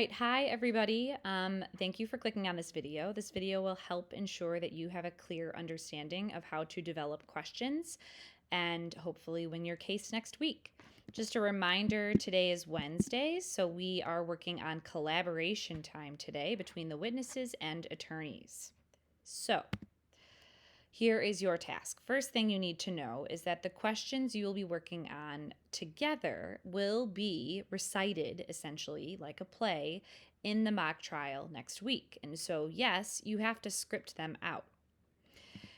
Right, hi everybody. Thank you for clicking on this video. This video will help ensure that you have a clear understanding of how to develop questions and hopefully win your case next week. Just a reminder, today is Wednesday, so we are working on collaboration time today between the witnesses and attorneys. So, here is your task. First thing you need to know is that the questions you will be working on together will be recited essentially like a play in the mock trial next week. And so, yes, you have to script them out.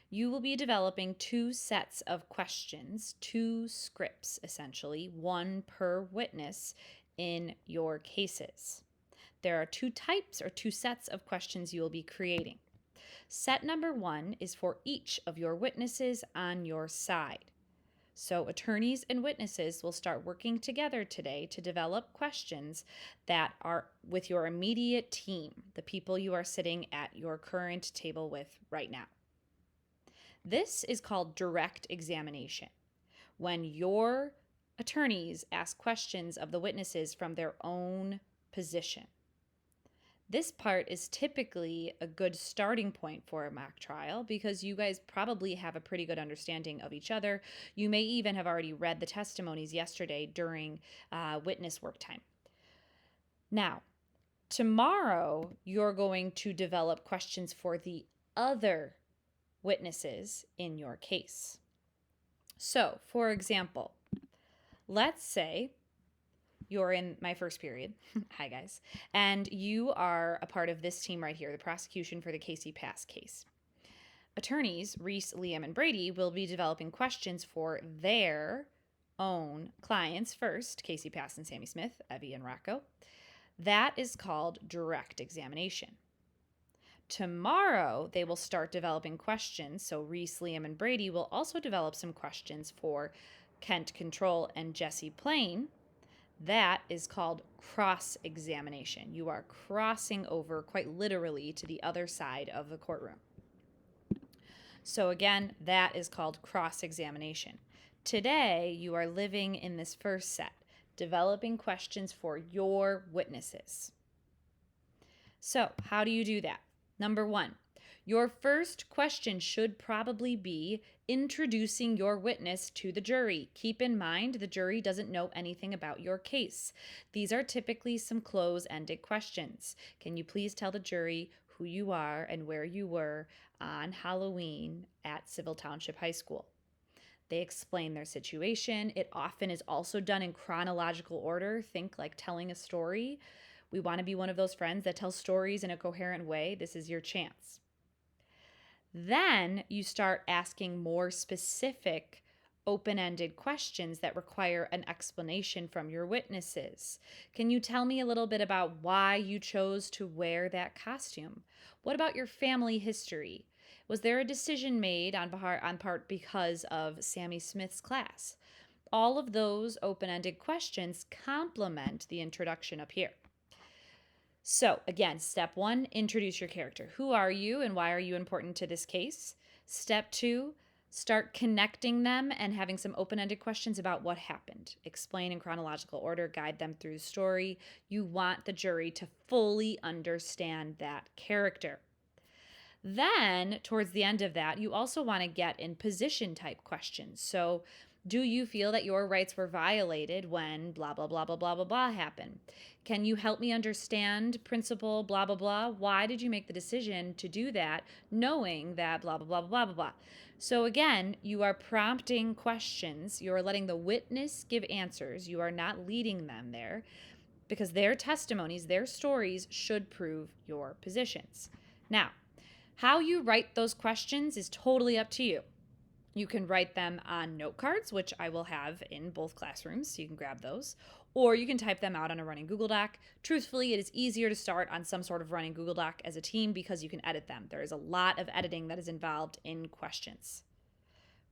You will be developing two sets of questions, two scripts essentially, one per witness in your cases. There are two types or two sets of questions you will be creating. Set number one is for each of your witnesses on your side. So, attorneys and witnesses will start working together today to develop questions that are with your immediate team, the people you are sitting at your current table with right now. This is called direct examination. When your attorneys ask questions of the witnesses from their own position. This part is typically a good starting point for a mock trial because you guys probably have a pretty good understanding of each other. You may even have already read the testimonies yesterday during witness work time. Now, tomorrow, you're going to develop questions for the other witnesses in your case. So, for example, let's say you're in my first period. Hi, guys. And you are a part of this team right here, the prosecution for the Casey Pass case. Attorneys Reese, Liam, and Brady will be developing questions for their own clients first, Casey Pass and Sammy Smith, Evie and Rocco. That is called direct examination. Tomorrow, they will start developing questions. So Reese, Liam, and Brady will also develop some questions for Kent Control and Jesse Plain. That is called cross-examination. You are crossing over quite literally to the other side of the courtroom. So again, that is called cross-examination. Today, you are living in this first set, developing questions for your witnesses. So how do you do that? Number one, your first question should probably be introducing your witness to the jury. Keep in mind, the jury doesn't know anything about your case. These are typically some close-ended questions. Can you please tell the jury who you are and where you were on Halloween at Civil Township High School? They explain their situation. It often is also done in chronological order. Think like telling a story. We want to be one of those friends that tells stories in a coherent way. This is your chance. Then you start asking more specific, open-ended questions that require an explanation from your witnesses. Can you tell me a little bit about why you chose to wear that costume? What about your family history? Was there a decision made on part because of Sammy Smith's class? All of those open-ended questions complement the introduction up here. So again, step one, introduce your character. Who are you and why are you important to this case? Step two, start connecting them and having some open-ended questions about what happened. Explain in chronological order, guide them through the story. You want the jury to fully understand that character. Then, towards the end of that, you also want to get in position type questions. So, do you feel that your rights were violated when blah, blah, blah, blah, blah, blah, blah happened? Can you help me understand principle blah, blah, blah? Why did you make the decision to do that knowing that blah, blah, blah, blah, blah, blah? So, again, you are prompting questions. You are letting the witness give answers. You are not leading them there because their testimonies, their stories should prove your positions. Now, how you write those questions is totally up to you. You can write them on note cards, which I will have in both classrooms, so you can grab those, or you can type them out on a running Google Doc. Truthfully, it is easier to start on some sort of running Google Doc as a team because you can edit them. There is a lot of editing that is involved in questions.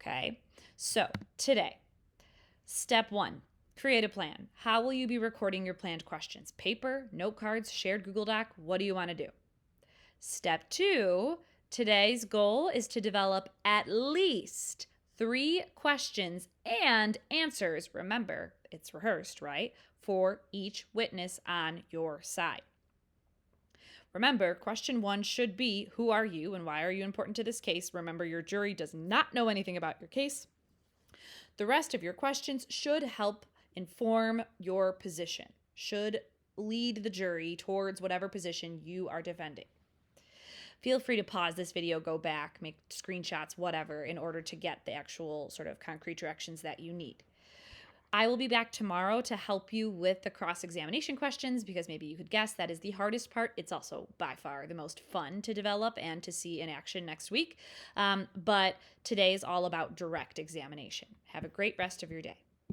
Okay, so today, step one, create a plan. How will you be recording your planned questions? Paper, note cards, shared Google Doc? What do you want to do? Step two, today's goal is to develop at least 3 questions and answers. Remember, it's rehearsed, right? For each witness on your side. Remember, question 1 should be, who are you and why are you important to this case? Remember, your jury does not know anything about your case. The rest of your questions should help inform your position, should lead the jury towards whatever position you are defending. Feel free to pause this video, go back, make screenshots, whatever, in order to get the actual sort of concrete directions that you need. I will be back tomorrow to help you with the cross-examination questions, because maybe you could guess that is the hardest part. It's also by far the most fun to develop and to see in action next week. But today is all about direct examination. Have a great rest of your day.